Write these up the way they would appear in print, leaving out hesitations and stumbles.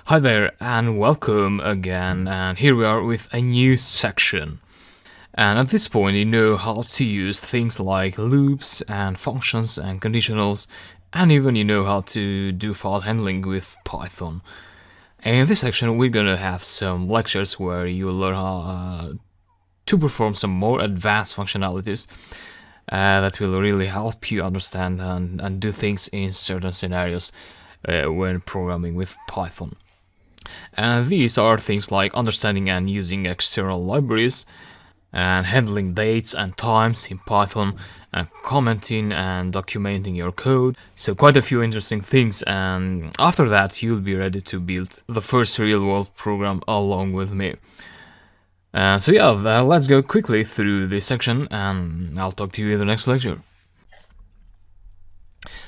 Hi there and welcome again, and here we are with a new section. And at this point you know how to use things like loops and functions and conditionals, and even you know how to do file handling with Python. And in this section we're gonna have some lectures where you learn how to perform some more advanced functionalities that will really help you understand and do things in certain scenarios when programming with Python. And these are things like understanding and using external libraries, and handling dates and times in Python, and commenting and documenting your code. So quite a few interesting things, and after that you'll be ready to build the first real-world program along with me. So yeah, let's go quickly through this section and I'll talk to you in the next lecture.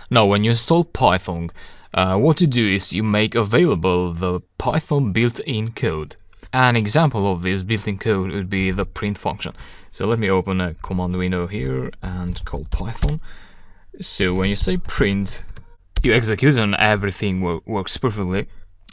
Now, when you install Python, what you do is you make available the Python built-in code. An example of this built-in code would be the print function. So let me open a command window here and call Python. So when you say print, you execute and everything works perfectly.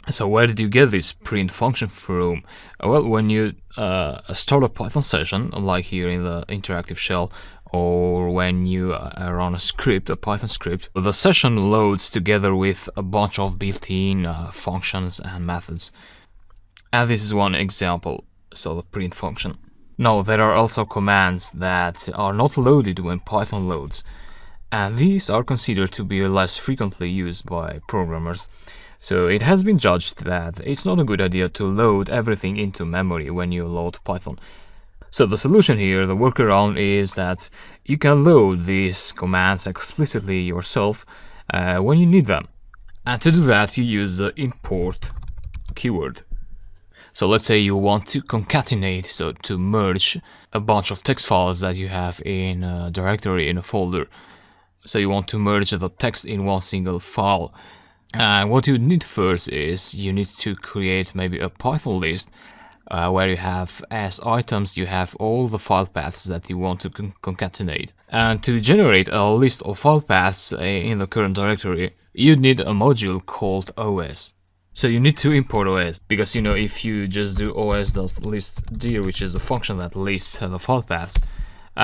So where did you get this print function from? Well, when you start a Python session, like here in the interactive shell, or when you run a script, a Python script, the session loads together with a bunch of built-in functions and methods. And this is one example, so the print function. Now, there are also commands that are not loaded when Python loads, and these are considered to be less frequently used by programmers. So it has been judged that it's not a good idea to load everything into memory when you load Python. So the solution here, the workaround, is that you can load these commands explicitly yourself when you need them. And to do that, you use the import keyword. So let's say you want to concatenate, so to merge a bunch of text files that you have in a directory, in a folder. So you want to merge the text in one single file. What you need first is you need to create maybe a Python list where you have, as items, you have all the file paths that you want to concatenate. And to generate a list of file paths in the current directory, you need a module called OS. So you need to import OS, because you know, if you just do os.listdir, which is a function that lists the file paths,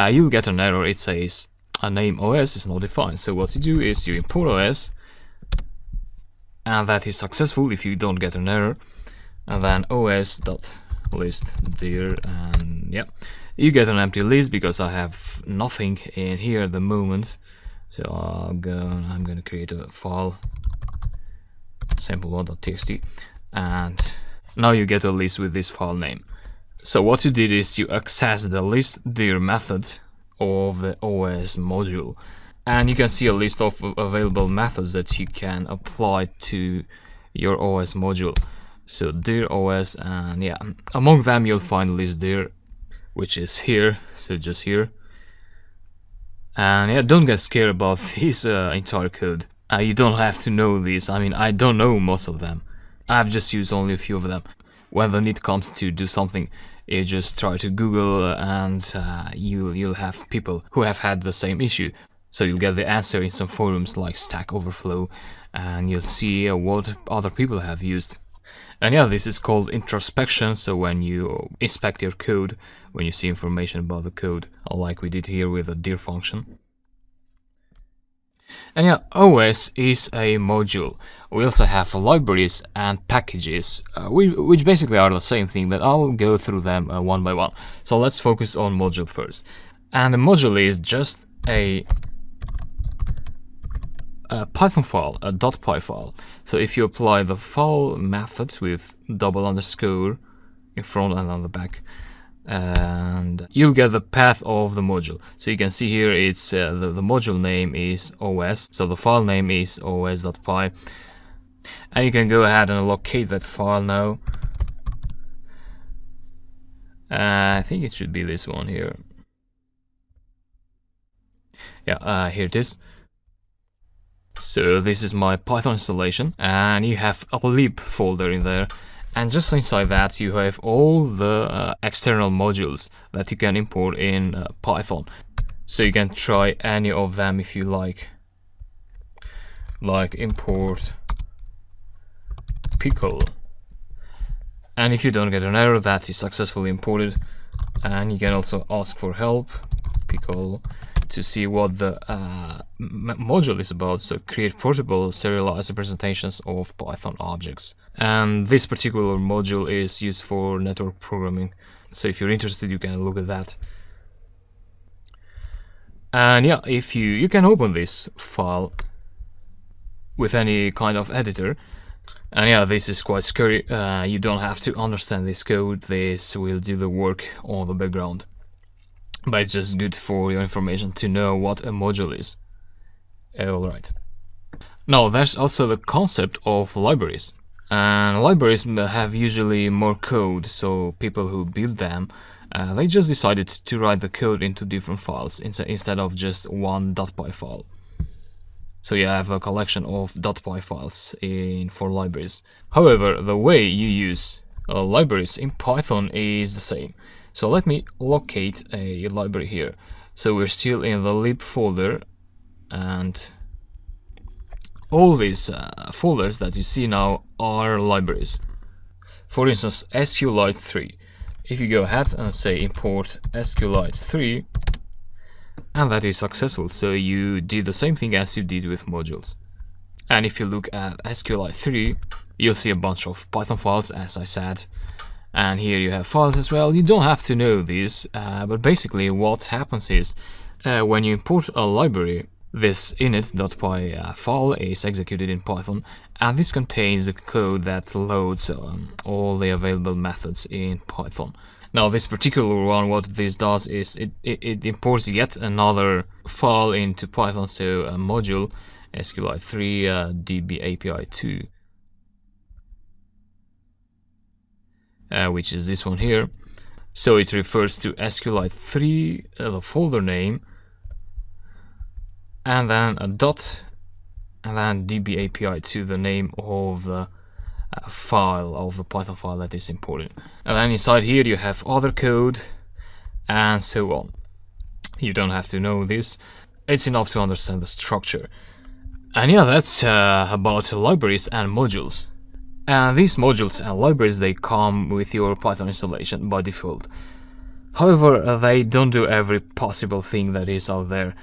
you'll get an error. It says a name OS is not defined. So what you do is you import OS, and that is successful if you don't get an error. And then os.listdir, and yeah, you get an empty list because I have nothing in here at the moment. So I'm gonna create a file, sample1.txt, and now you get a list with this file name. So what you did is you access the listdir method of the OS module, and you can see a list of available methods that you can apply to your OS module. So dir OS, and yeah, among them you'll find listdir, which is here, so just here. And yeah, don't get scared about this entire code. You don't have to know these. I mean, I don't know most of them. I've just used only a few of them. When the need comes to do something, you just try to Google, and you'll have people who have had the same issue. So you'll get the answer in some forums like Stack Overflow, and you'll see what other people have used. And yeah, this is called introspection. So when you inspect your code, when you see information about the code, like we did here with the dir function. And yeah, OS is a module. We also have libraries and packages, which basically are the same thing, but I'll go through them one by one. So let's focus on module first. And a module is just a Python file, a .py file. So if you apply the file method with double underscore in front and on the back, and you'll get the path of the module. So you can see here it's the module name is OS, so the file name is os.py, and you can go ahead and locate that file now. I think it should be this one here. Yeah, here it is. So this is my Python installation, and you have a lib folder in there, and just inside that you have all the external modules that you can import in Python. So you can try any of them if you like import pickle And if you don't get an error, that is successfully imported. And you can also ask for help, pickle, to see what the module is about. So create portable serialized representations of Python objects. And this particular module is used for network programming. So if you're interested, you can look at that. And yeah, if you can open this file with any kind of editor. And yeah, this is quite scary. You don't have to understand this code. This will do the work on the background. But it's just good for your information to know what a module is. Alright. Now, there's also the concept of libraries. And libraries have usually more code, so people who build them, they just decided to write the code into different files instead of just one .py file. So you have a collection of .py files for libraries. However, the way you use libraries in Python is the same. So let me locate a library here. So we're still in the lib folder, and all these folders that you see now are libraries. For instance, SQLite 3. If you go ahead and say import SQLite 3, and that is successful, so you did the same thing as you did with modules. And if you look at SQLite 3, you'll see a bunch of Python files, as I said. And here you have files as well. You don't have to know this, but basically what happens is when you import a library, this init.py file is executed in Python, and this contains the code that loads all the available methods in Python. Now, this particular one, what this does is it imports yet another file into Python, so a module, SQLite 3 DB API 2. Which is this one here. So it refers to SQLite 3, the folder name, and then a dot, and then DB API 2, the name of the file, of the Python file that is imported. And then inside here you have other code, and so on. You don't have to know this. It's enough to understand the structure. And yeah, that's about libraries and modules. And these modules and libraries, they come with your Python installation by default. However, they don't do every possible thing that is out there.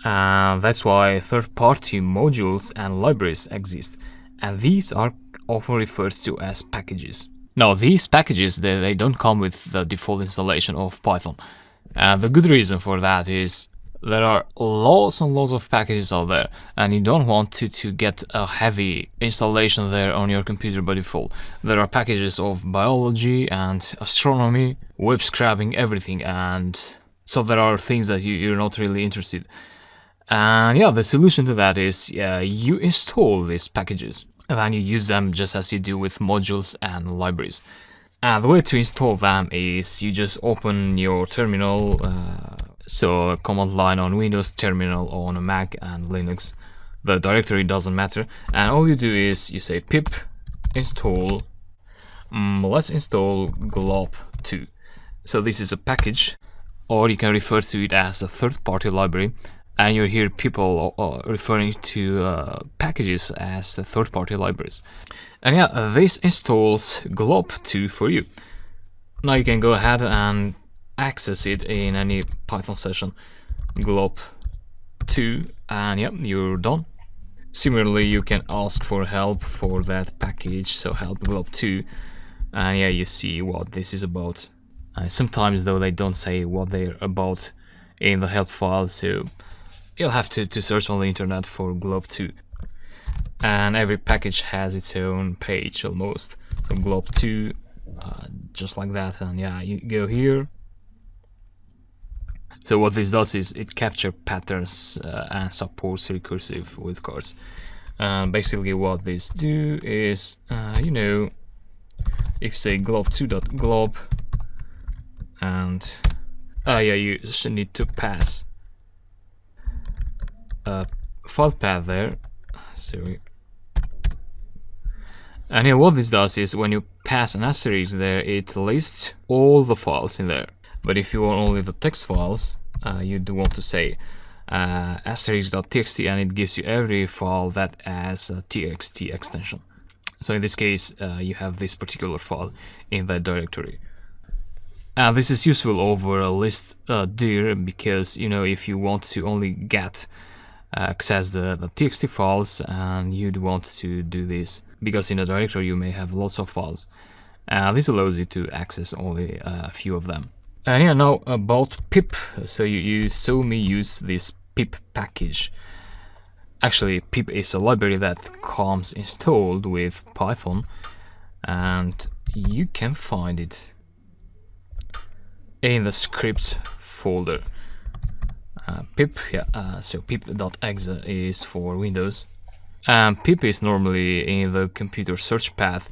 That's why third-party modules and libraries exist. And these are often referred to as packages. Now, these packages, they don't come with the default installation of Python. And the good reason for that is there are lots and lots of packages out there, and you don't want to get a heavy installation there on your computer by default. There are packages of biology and astronomy, web scraping, everything, and so there are things that you're not really interested. And yeah, the solution to that is you install these packages, and then you use them just as you do with modules and libraries. And the way to install them is you just open your terminal, so command line on Windows, terminal on a Mac and Linux. The directory doesn't matter, and all you do is you say pip install, let's install glob2. So this is a package, or you can refer to it as a third-party library, and you hear people referring to packages as third-party libraries. And yeah, this installs glob2 for you. Now you can go ahead and access it in any Python session, glob2, and yep, you're done. Similarly, you can ask for help for that package, so help glob2, and yeah, you see what this is about. Sometimes though they don't say what they're about in the help file, so you'll have to search on the internet for glob2. And every package has its own page almost, so glob2, just like that, and yeah, you go here. So what this does is it captures patterns and supports recursive wildcards. Basically what this do is, you know, if you say glob2.glob, and yeah, you just need to pass a file path there. Sorry. And yeah, what this does is when you pass an asterisk there, it lists all the files in there. But if you want only the text files, you do want to say asterisk.txt, and it gives you every file that has a txt extension. So in this case, you have this particular file in that directory. And this is useful over a list dir, because if you want to only get access the txt files, and you'd want to do this because in a directory you may have lots of files. This allows you to access only a few of them. And yeah, now about pip. So you saw me use this pip package. Actually, pip is a library that comes installed with Python, and you can find it in the scripts folder. Pip, so pip.exe is for Windows, and pip is normally in the computer search path,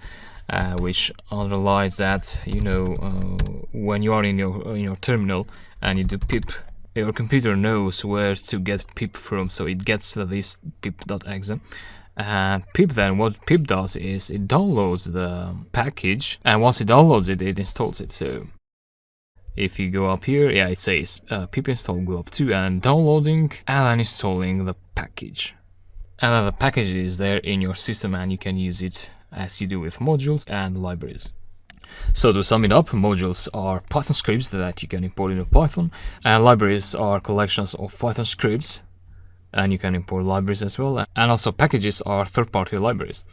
which underlies that when you are in your terminal and you do pip, your computer knows where to get pip from, so it gets this pip.exe. And pip, then what pip does is it downloads the package, and once it downloads it, it installs it. So if you go up here, yeah, it says pip install glob 2 and downloading and installing the package. And then the package is there in your system, and you can use it as you do with modules and libraries. So to sum it up, modules are Python scripts that you can import into Python, and libraries are collections of Python scripts, and you can import libraries as well, and also packages are third-party libraries.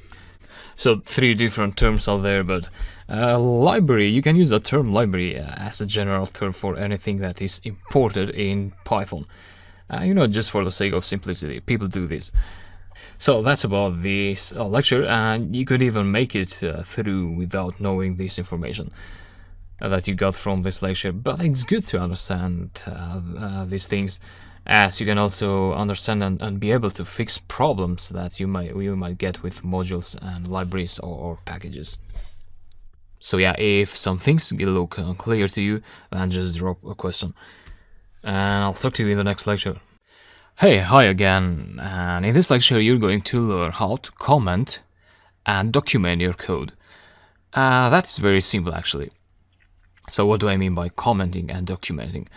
So 3 different terms are there, but library, you can use the term library as a general term for anything that is imported in Python. Just for the sake of simplicity, people do this. So that's about this lecture, and you could even make it through without knowing this information that you got from this lecture, but it's good to understand these things, as you can also understand and be able to fix problems that you might get with modules and libraries or packages. So yeah, if some things look unclear to you, then just drop a question, and I'll talk to you in the next lecture. Hey, hi again, and in this lecture you're going to learn how to comment and document your code. That is very simple actually. So what do I mean by commenting and documenting?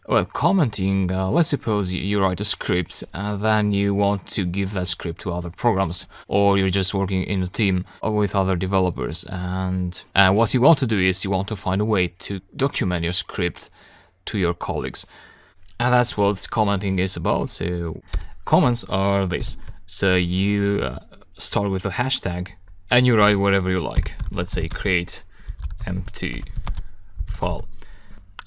Well, commenting, let's suppose you write a script and then you want to give that script to other programs, or you're just working in a team or with other developers, and what you want to do is you want to find a way to document your script to your colleagues. And that's what commenting is about. So comments are this. So you start with a hashtag and you write whatever you like. Let's say create empty file.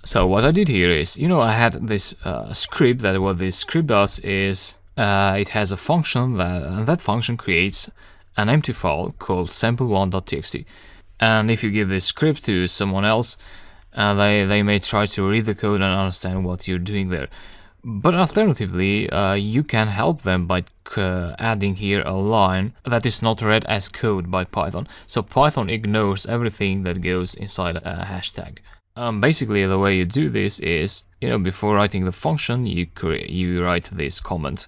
So what I did here is, I had this script, that what this script does is it has a function that function creates an empty file called sample1.txt. And if you give this script to someone else, they may try to read the code and understand what you're doing there. But alternatively, you can help them by adding here a line that is not read as code by Python. So Python ignores everything that goes inside a hashtag. Basically, the way you do this is, before writing the function, you write this comment.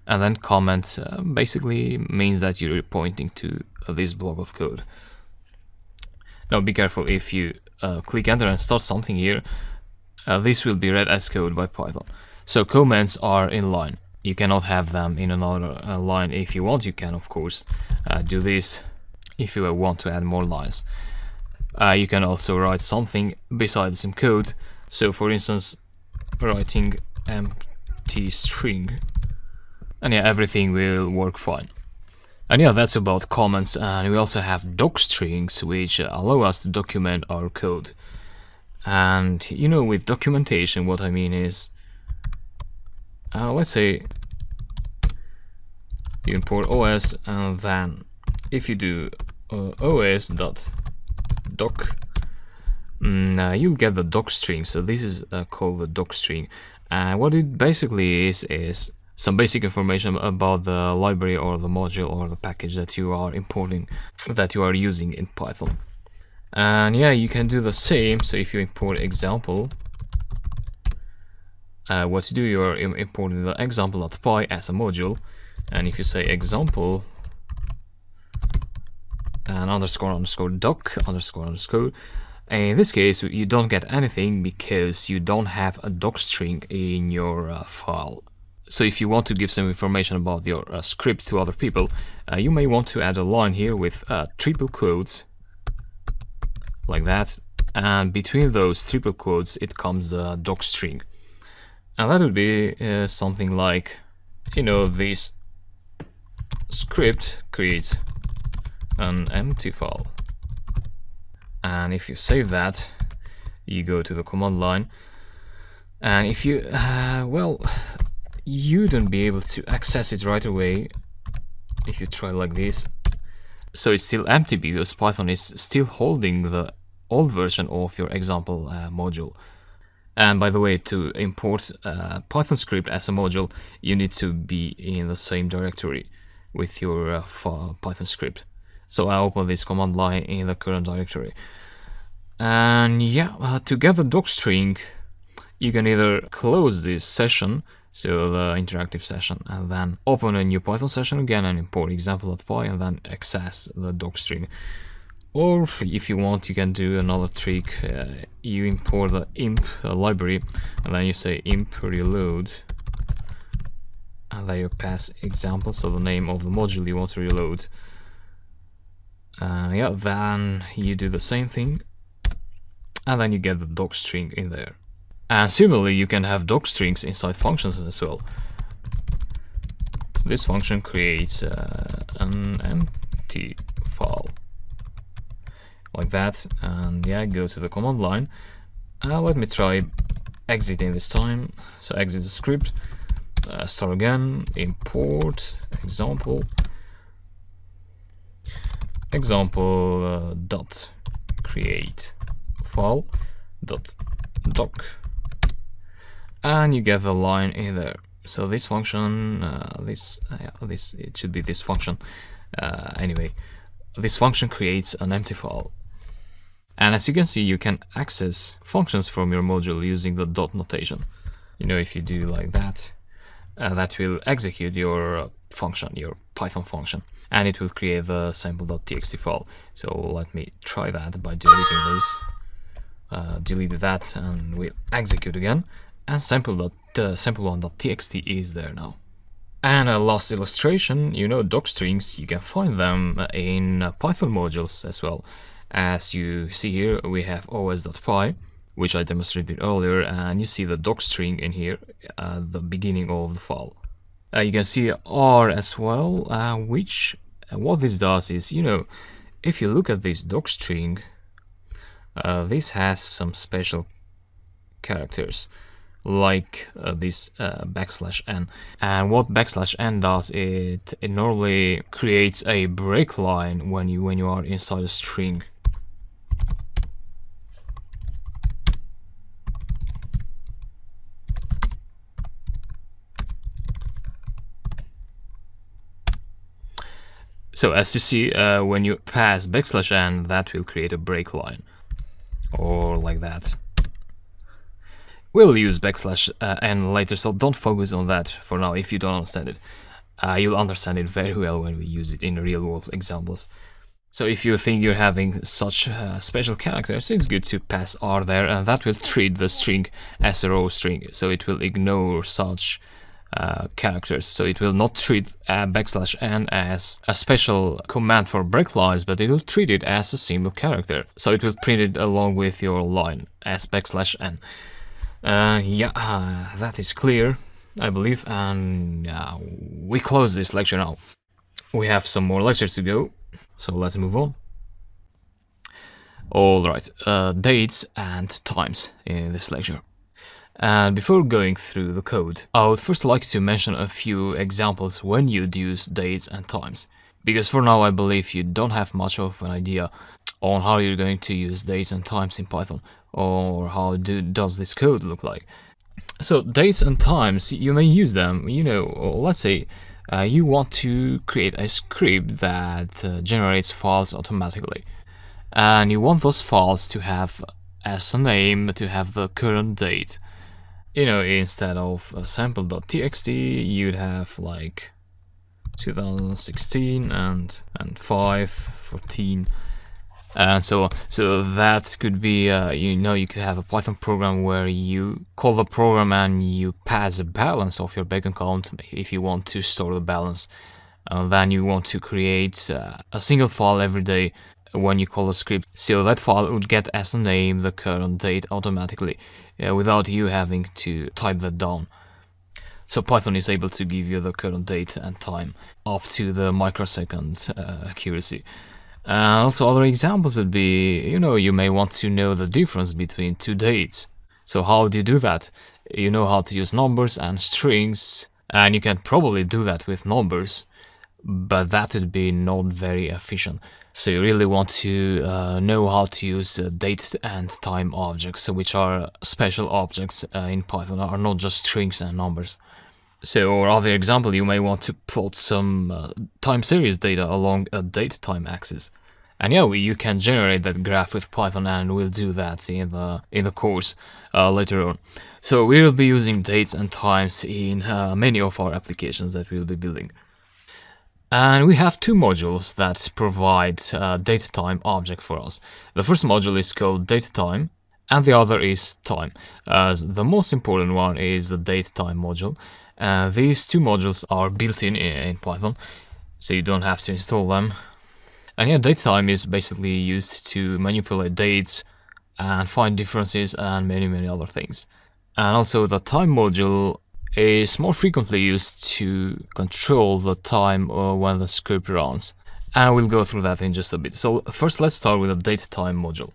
And then comment basically means that you're pointing to this block of code. Now be careful, if you click enter and start something here, this will be read as code by Python. So comments are in line. You cannot have them in another line. If you want, you can of course do this if you want to add more lines. You can also write something besides some code. So for instance, writing empty string, and yeah, everything will work fine. And yeah, that's about comments. And we also have doc strings, which allow us to document our code. And with documentation, what I mean is, let's say you import OS, and then if you do os.doc, you'll get the doc string. So this is called the doc string, and what it basically is some basic information about the library or the module or the package that you are importing, that you are using in Python. And yeah, you can do the same. So if you import example, what you do, you're importing the example.py as a module, and if you say example and __doc __, in this case you don't get anything because you don't have a doc string in your file. So if you want to give some information about your script to other people, you may want to add a line here with triple quotes, like that, and between those triple quotes it comes a docstring. And that would be something like, you know, this script creates an empty file. And if you save that, you go to the command line, and if you, well, you wouldn't be able to access it right away if you try like this. So it's still empty because Python is still holding the old version of your example module. And by the way, to import Python script as a module, you need to be in the same directory with your Python script. So I open this command line in the current directory. And yeah, to get the docstring, you can either close this session, so the interactive session, and then open a new Python session again and import example.py and then access the docstring. Or if you want, you can do another trick. You import the imp library, and then you say imp reload, and then you pass example, so the name of the module you want to reload. Yeah, then you do the same thing, and then you get the docstring in there. And similarly, you can have docstrings inside functions as well. This function creates an empty file, like that, and yeah, go to the command line. Let me try exiting this time. So exit the script, start again, import example dot create file dot doc, and you get the line in there. So this function, it should be this function. Anyway, this function creates an empty file. And as you can see, you can access functions from your module using the dot notation. You know, if you do like that, that will execute your function, your Python function, and it will create the sample.txt file. So let me try that by deleting this. Delete that, and we'll execute again. And sample1.txt is there now. And a last illustration, you know, docstrings, you can find them in Python modules as well. As you see here, we have os.py, which I demonstrated earlier, and you see the docstring in here at the beginning of the file. You can see R as well, which what this does is, you know, if you look at this docstring, this has some special characters, like this \n, and what \n does, it normally creates a break line when you are inside a string. So as you see, when you pass \n, that will create a break line, or like that. We'll use \n later, so don't focus on that for now if you don't understand it. You'll understand it very well when we use it in real-world examples. So if you think you're having such special characters, it's good to pass R there, and that will treat the string as a raw string, so it will ignore such characters. So it will not treat \n as a special command for break lines, but it will treat it as a single character. So it will print it along with your line as \n. That is clear, I believe, and we close this lecture now. We have some more lectures to go, so let's move on. Alright, dates and times in this lecture. And before going through the code, I would first like to mention a few examples when you'd use dates and times, because for now I believe you don't have much of an idea on how you're going to use dates and times in Python, or how does this code look like. So dates and times, you may use them, you know, let's say you want to create a script that generates files automatically, and you want those files to have as a name, to have the current date. You know, instead of sample.txt, you'd have like 2016 and 5, 14, and so on. So that could be, you could have a Python program where you call the program and you pass a balance of your bank account if you want to store the balance. Then you want to create a single file every day when you call a script. So that file would get as a name the current date automatically without you having to type that down. So Python is able to give you the current date and time up to the microsecond accuracy. Also, other examples would be, you may want to know the difference between two dates. So how do you do that? You know how to use numbers and strings, and you can probably do that with numbers, but that would be not very efficient. So you really want to know how to use date and time objects, which are special objects in Python, are not just strings and numbers. So, or other example, you may want to plot some time series data along a date-time axis. And yeah, you can generate that graph with Python, and we'll do that in the course later on. So we will be using dates and times in many of our applications that we'll be building. And we have two modules that provide date-time object for us. The first module is called datetime, and the other is time. The most important one is the datetime module. These two modules are built in Python, so you don't have to install them. And yeah, datetime is basically used to manipulate dates and find differences and many other things. And also the time module is more frequently used to control the time when the script runs. And we'll go through that in just a bit. So first let's start with the datetime module.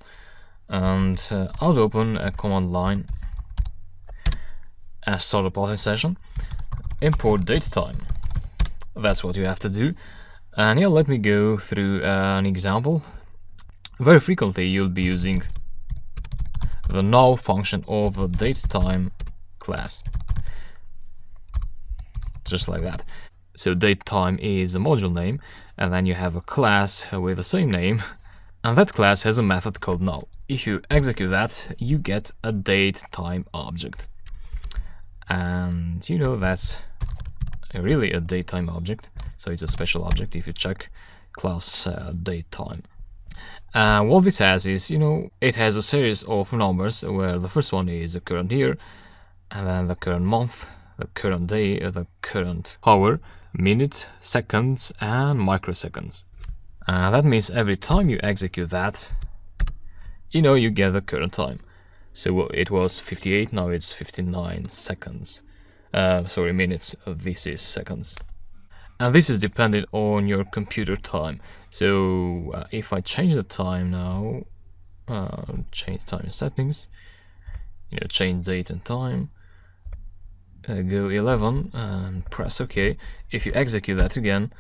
And I'll open a command line and start a Python session. Import datetime. That's what you have to do. And yeah, let me go through an example. Very frequently you'll be using the now function of the datetime class. Just like that. So datetime is a module name, and then you have a class with the same name, and that class has a method called now. If you execute that, you get a datetime object. And that's really a datetime object, so it's a special object if you check class datetime. What this has is, it has a series of numbers where the first one is the current year, and then the current month, the current day, the current hour, minute, seconds, and microseconds. That means every time you execute that, you get the current time. So it was 58, now it's 59 seconds. Sorry, minutes, this is seconds. And this is dependent on your computer time. So if I change the time now, change time settings, change date and time, go 11 and press OK. If you execute that again,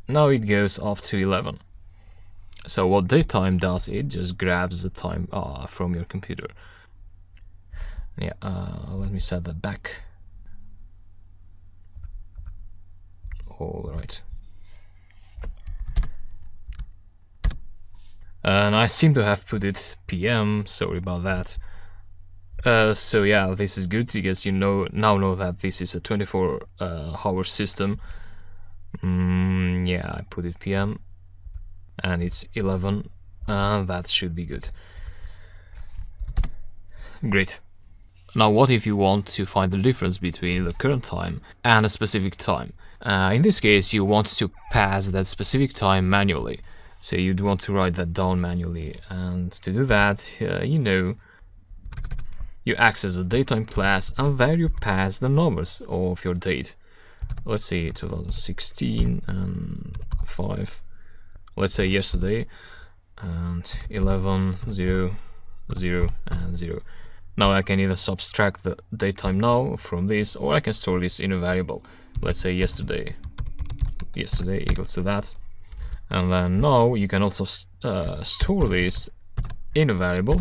now it goes up to 11. So what datetime does, it just grabs the time from your computer. Yeah, let me set that back. Alright. And I seem to have put it PM, sorry about that. So yeah, this is good because you now know that this is a 24-hour system. Yeah, I put it PM, and it's 11, and that should be good. Great. Now what if you want to find the difference between the current time and a specific time? In this case, you want to pass that specific time manually. So you'd want to write that down manually, and to do that, you access the datetime class, and there you pass the numbers of your date. Let's say 2016 and 5. Let's say yesterday, and 11, 0, 0, and 0. Now I can either subtract the datetime now from this, or I can store this in a variable. Let's say yesterday equals to that. And then now you can also store this in a variable.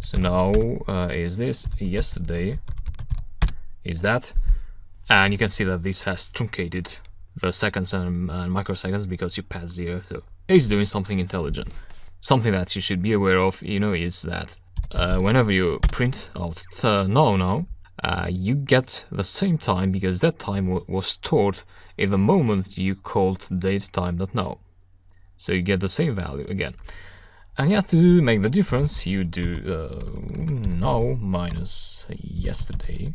So now is this, yesterday is that. And you can see that this has truncated the seconds and microseconds because you passed 0. So it's doing something intelligent. Something that you should be aware of, is that whenever you print out now, you get the same time because that time was stored in the moment you called datetime.now. So you get the same value again. And yeah, to make the difference, you do now minus yesterday.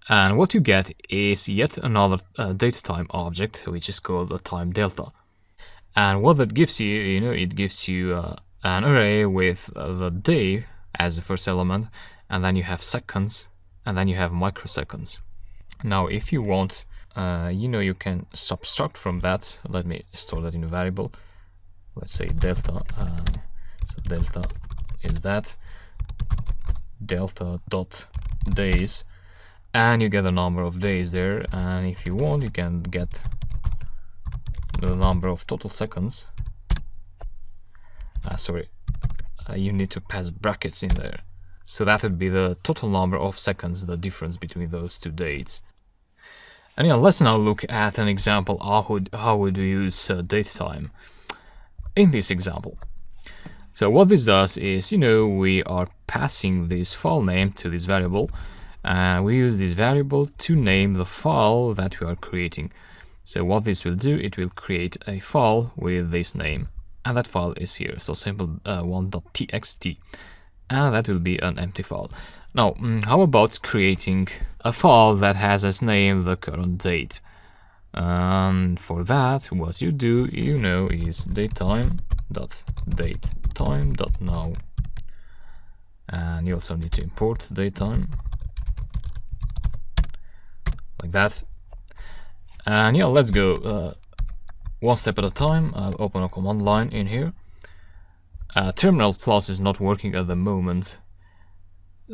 And what you get is yet another datetime object, which is called a time delta. And what that gives you, it gives you an array with the day as the first element, and then you have seconds, and then you have microseconds. Now, if you want, you can subtract from that. Let me store that in a variable. Let's say delta. So delta is that delta dot days, and you get the number of days there. And if you want, you can get the number of total seconds. You need to pass brackets in there. So that would be the total number of seconds, the difference between those two dates. And yeah, let's now look at an example how would we use datetime in this example. So what this does is, we are passing this file name to this variable, and we use this variable to name the file that we are creating. So what this will do, it will create a file with this name, and that file is here. So simple one.txt, and that will be an empty file. Now, how about creating a file that has as name the current date? And for that, what you do, is datetime.datetime.now, and you also need to import datetime like that. And yeah, let's go one step at a time. I'll open a command line in here. Terminal Plus is not working at the moment,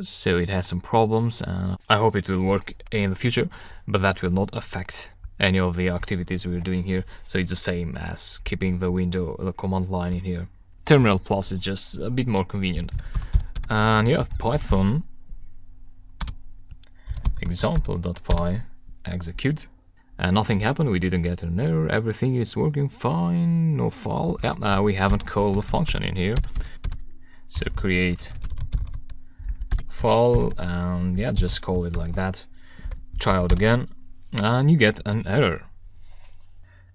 so it has some problems, and I hope it will work in the future, but that will not affect any of the activities we're doing here. So it's the same as keeping the command line in here. Terminal Plus is just a bit more convenient. And yeah, Python example.py execute, and nothing happened. We didn't get an error. Everything is working fine. No file. Yeah, we haven't called the function in here. So create file, and yeah, just call it like that. Try out again, and you get an error.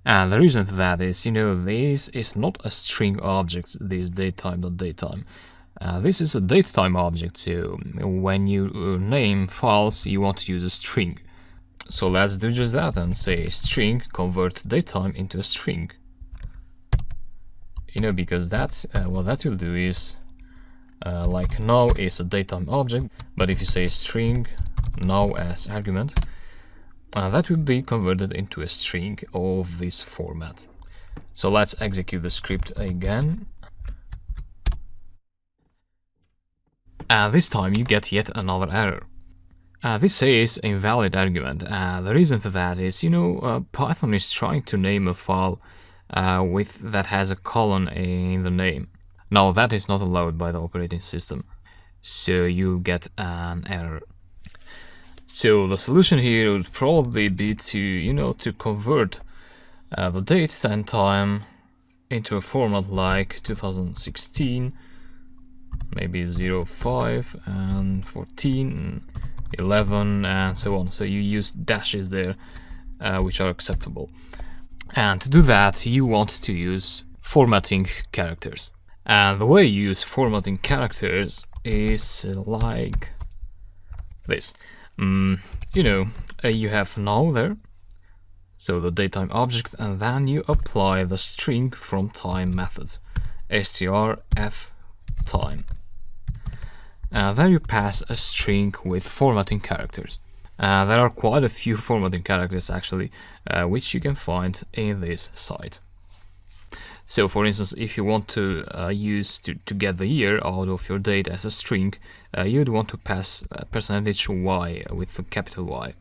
And the reason to that is, this is not a string object, this datetime.datetime. This is a datetime object, so when you name files, you want to use a string. So let's do just that and say string convert datetime into a string. Because that's what that will do is like now is a datetime object, but if you say string now as argument, that will be converted into a string of this format. So let's execute the script again. And this time you get yet another error. This says invalid argument. The reason for that is, Python is trying to name a file that has a colon in the name. Now that is not allowed by the operating system, so you'll get an error. So the solution here would probably be to, to convert the date and time into a format like 2016, maybe 05 and 14, 11 and so on. So you use dashes there, which are acceptable. And to do that, you want to use formatting characters. And the way you use formatting characters is like this. You have now there, so the datetime object, and then you apply the string from time methods, strf time. Then you pass a string with formatting characters. There are quite a few formatting characters actually, which you can find in this site. So for instance, if you want to use to get the year out of your date as a string, you'd want to pass %y with a capital Y.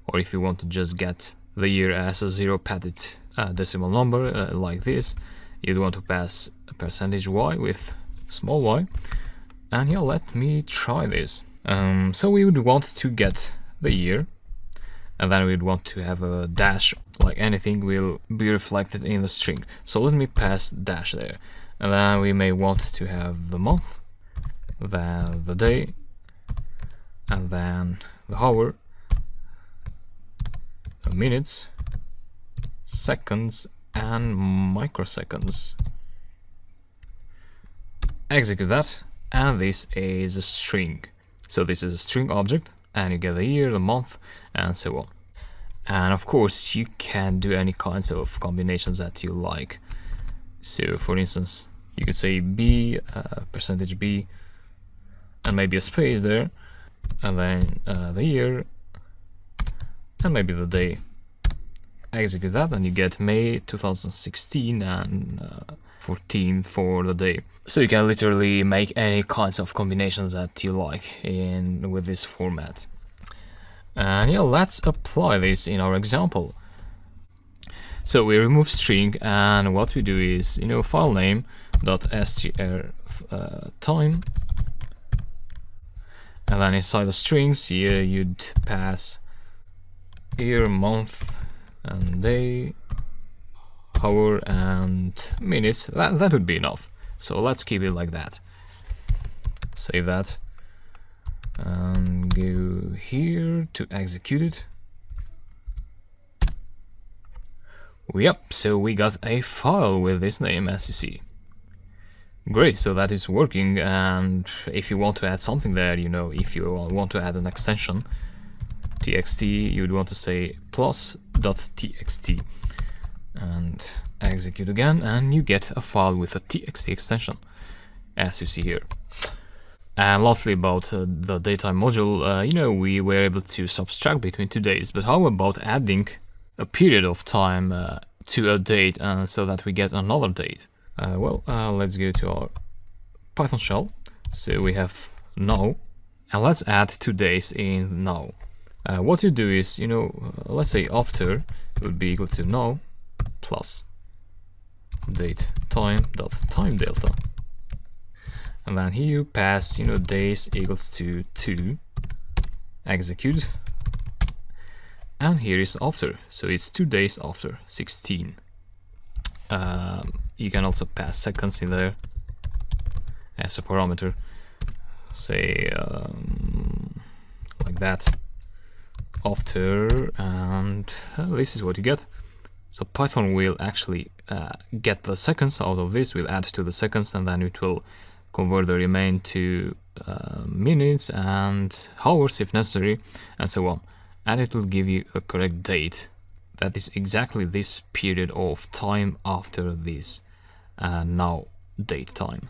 Or if you want to just get the year as a zero padded decimal number like this, you'd want to pass %y with small y. And yeah, let me try this. So we would want to get the year, and then we'd want to have a dash, like anything will be reflected in the string. So let me pass dash there, and then we may want to have the month, then the day, and then the hour, the minutes, seconds, and microseconds. Execute that, and this is a string. So this is a string object, and you get the year, the month, and so on. And of course, you can do any kinds of combinations that you like. So for instance, you could say B, %B, and maybe a space there, and then the year, and maybe the day. Execute that, and you get May 2016 and 14 for the day. So you can literally make any kinds of combinations that you like with this format. And yeah, let's apply this in our example. So we remove string, and what we do is, file name .str time, and then inside the strings here you'd pass year, month, and day, hour, and minutes. That would be enough. So let's keep it like that. Save that and go here to execute it. Yep, so we got a file with this name, as you see. Great, so that is working, and if you want to add something there, if you want to add an extension, txt, you'd want to say plus.txt and execute again, and you get a file with a txt extension, as you see here. And lastly, about the datetime module, we were able to subtract between 2 days, but how about adding a period of time to a date, so that we get another date? Let's go to our Python shell. So we have now, and let's add 2 days in now. What you do is, let's say after would be equal to now plus date time dot time delta, and then here you pass days equals to 2, execute, and here is after, so it's 2 days after 16. You can also pass seconds in there as a parameter, say like that, after, and this is what you get. So Python will actually get the seconds out of this, will add to the seconds, and then it will convert the remain to minutes and hours if necessary, and so on. And it will give you a correct date. That is exactly this period of time after this now date time.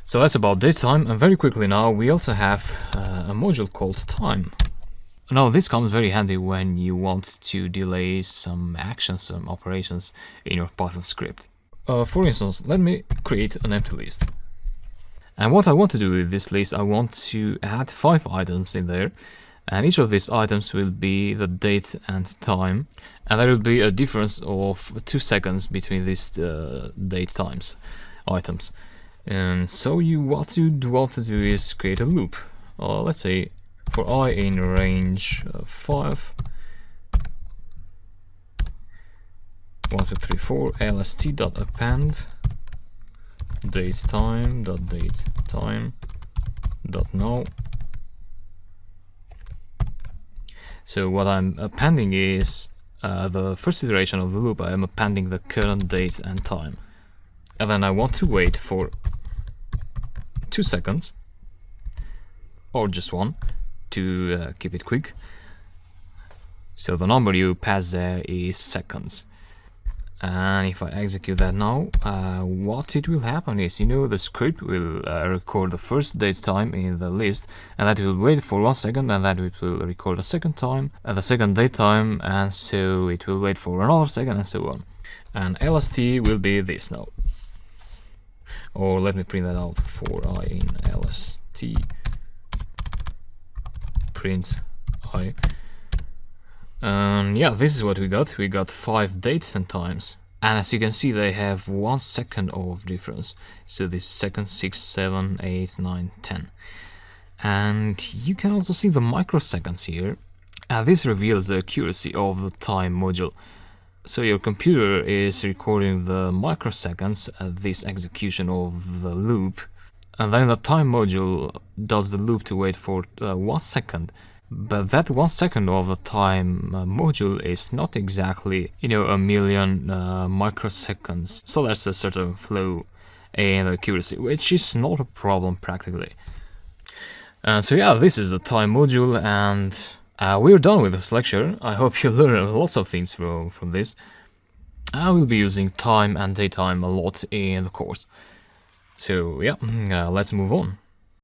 So that's about date time, and very quickly now we also have a module called time. Now this comes very handy when you want to delay some actions, some operations in your Python script. For instance, let me create an empty list. And what I want to do with this list, I want to add 5 items in there, and each of these items will be the date and time, and there will be a difference of 2 seconds between these date items. And so what you want to do is create a loop. Let's say for I in range 5, 1, 2, 3, 4, lst.append date time dot now. So what I'm appending is the first iteration of the loop. I am appending the current date and time, and then I want to wait for 2 seconds, or just 1, to keep it quick. So the number you pass there is seconds. And if I execute that now, what it will happen is, the script will record the first date time in the list, and that will wait for 1 second, and that it will record the second time, and the second date time, and so it will wait for another second, and so on. And LST will be this now. Or let me print that out for I in LST print I. Yeah, this is what we got. We got 5 dates and times, and as you can see, they have 1 second of difference. So this second, 6, 7, 8, 9, 10, and you can also see the microseconds here. This reveals the accuracy of the time module. So your computer is recording the microseconds at this execution of the loop, and then the time module does the loop to wait for 1 second. But that 1 second of the time module is not exactly, a million microseconds. So there's a certain flow and accuracy, which is not a problem practically. So yeah, this is the time module, and we're done with this lecture. I hope you learned lots of things from this. I will be using time and datetime a lot in the course. So yeah, let's move on.